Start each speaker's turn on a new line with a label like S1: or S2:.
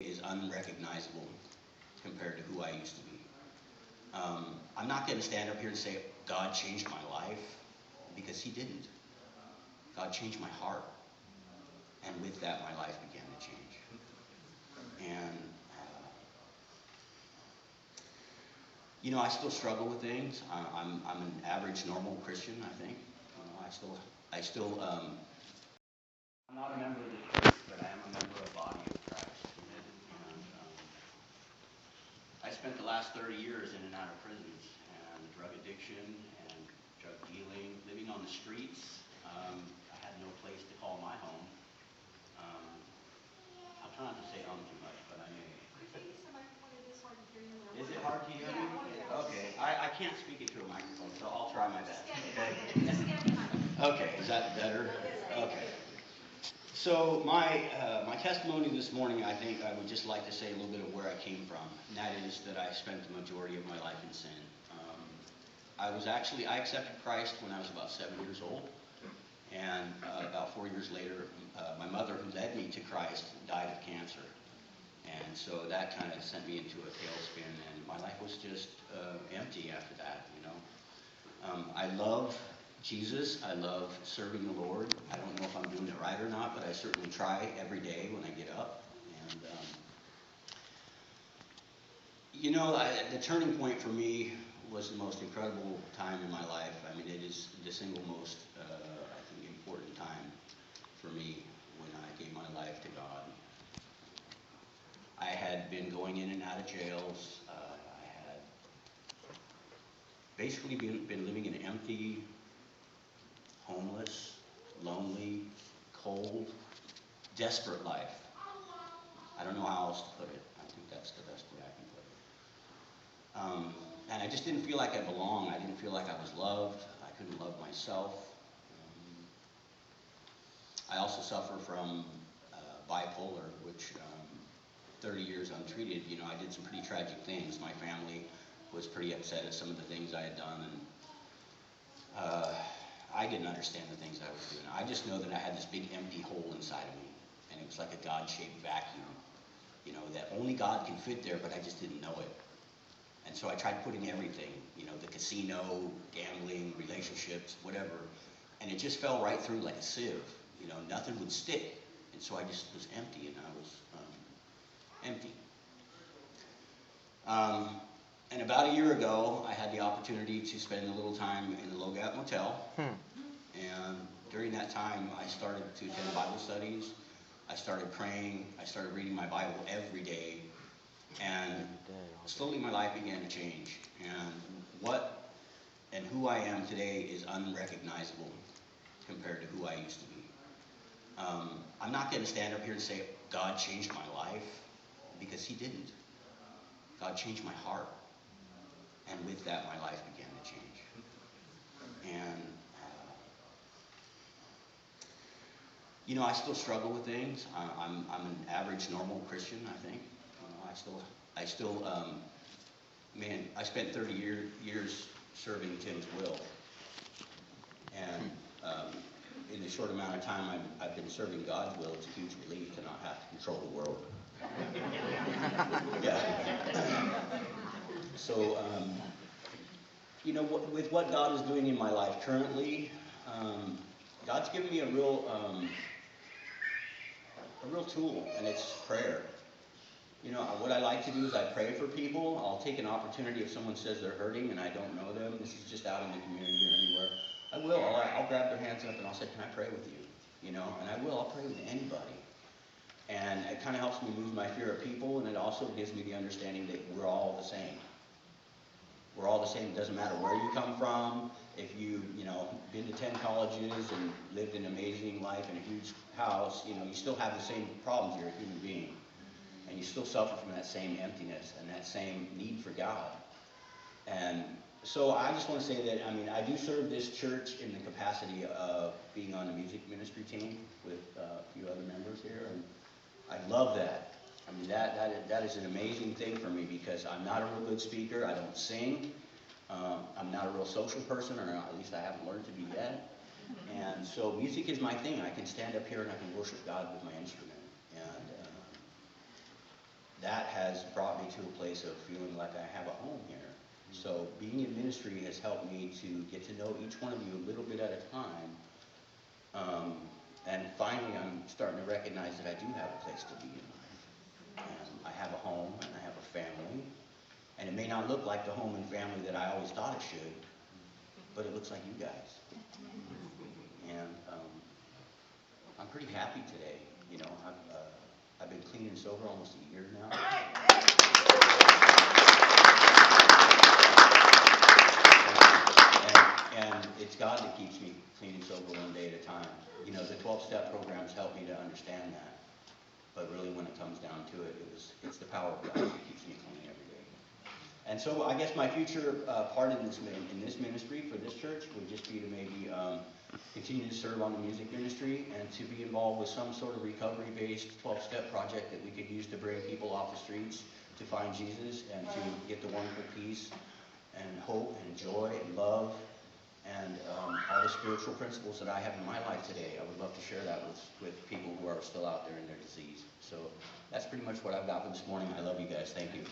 S1: Is unrecognizable compared to who I used to be. I'm not going to stand up here and say God changed my life, because He didn't. God changed my heart, and with that, my life began to change. And I still struggle with things. I'm an average, normal Christian, I think. I still. I'm not a member of the church, but I am a member of the body of Christ. And I spent the last 30 years in and out of prisons, and drug addiction and drug dealing, living on the streets. I had no place to call my home. I'll try not to say home too much, but I may. Is it hard to hear me? Okay, I can't speak it to a microphone, so I'll try my best. Okay, is that better? Okay. So my testimony this morning, I think I would just like to say a little bit of where I came from, and that is that I spent the majority of my life in sin. I accepted Christ when I was about 7 years old, and about 4 years later, my mother, who led me to Christ, died of cancer, and so that kind of sent me into a tailspin, and my life was just empty after that. I love Jesus. I love serving the Lord. I don't know if I'm doing it right or not, but I certainly try every day when I get up. And the turning point for me was the most incredible time in my life. I mean, it is the single most, I think, important time for me when I gave my life to God. I had been going in and out of jails. I had basically been living an empty, homeless, lonely, cold, desperate life. I don't know how else to put it. I think that's the best way I can put it. And I just didn't feel like I belonged. I didn't feel like I was loved. I couldn't love myself. I also suffer from bipolar, which 30 years untreated, I did some pretty tragic things. My family was pretty upset at some of the things I had done, and I didn't understand the things I was doing. I just know that I had this big empty hole inside of me, and it was like a God-shaped vacuum, that only God can fit there, but I just didn't know it. And so I tried putting everything, the casino, gambling, relationships, whatever, and it just fell right through like a sieve. Nothing would stick, and so I just was empty, and I was empty. And about a year ago, I had the opportunity to spend a little time in the Logat Motel. And during that time, I started to attend Bible studies. I started praying. I started reading my Bible every day. And slowly my life began to change. And who I am today is unrecognizable compared to who I used to be. I'm not going to stand up here and say God changed my life, because He didn't. God changed my heart. And with that, my life began to change. And, I still struggle with things. I'm an average, normal Christian, I think. I spent 30 years serving Tim's will. And in the short amount of time I've been serving God's will, it's a huge relief to not have to control the world. Yeah. So, with what God is doing in my life currently, God's given me a real tool, and it's prayer. What I like to do is I pray for people. I'll take an opportunity if someone says they're hurting and I don't know them. This is just out in the community or anywhere. I will. I'll grab their hands up and I'll say, "Can I pray with you?" And I will. I'll pray with anybody. And it kind of helps me lose my fear of people, and it also gives me the understanding that we're all the same. We're all the same. It doesn't matter where you come from. If you've, been to 10 colleges and lived an amazing life in a huge house, you still have the same problems. You're a human being. And you still suffer from that same emptiness and that same need for God. And so I just want to say that, I do serve this church in the capacity of being on the music ministry team with a few other members here. And I love that. That is an amazing thing for me, because I'm not a real good speaker. I don't sing. I'm not a real social person, or at least I haven't learned to be yet. And so music is my thing. I can stand up here and I can worship God with my instrument. And that has brought me to a place of feeling like I have a home here. So being in ministry has helped me to get to know each one of you a little bit at a time. And finally, I'm starting to recognize that I do have a place to be in life. And I have a home, and I have a family. And it may not look like the home and family that I always thought it should, but it looks like you guys. And I'm pretty happy today. You know, I've been clean and sober almost a year now. And it's God that keeps me clean and sober one day at a time. You know, the 12-step programs help me to understand that. But really, when it comes down to it, it's the power of God that keeps me clean every day. And so I guess my future part in this ministry for this church would just be to maybe continue to serve on the music ministry and to be involved with some sort of recovery-based 12-step project that we could use to bring people off the streets to find Jesus and to get the wonderful peace and hope and joy and love and all the spiritual principles that I have in my life today. I would love to share that with people who are still out there in their disease. So that's pretty much what I've got for this morning. I love you guys. Thank you.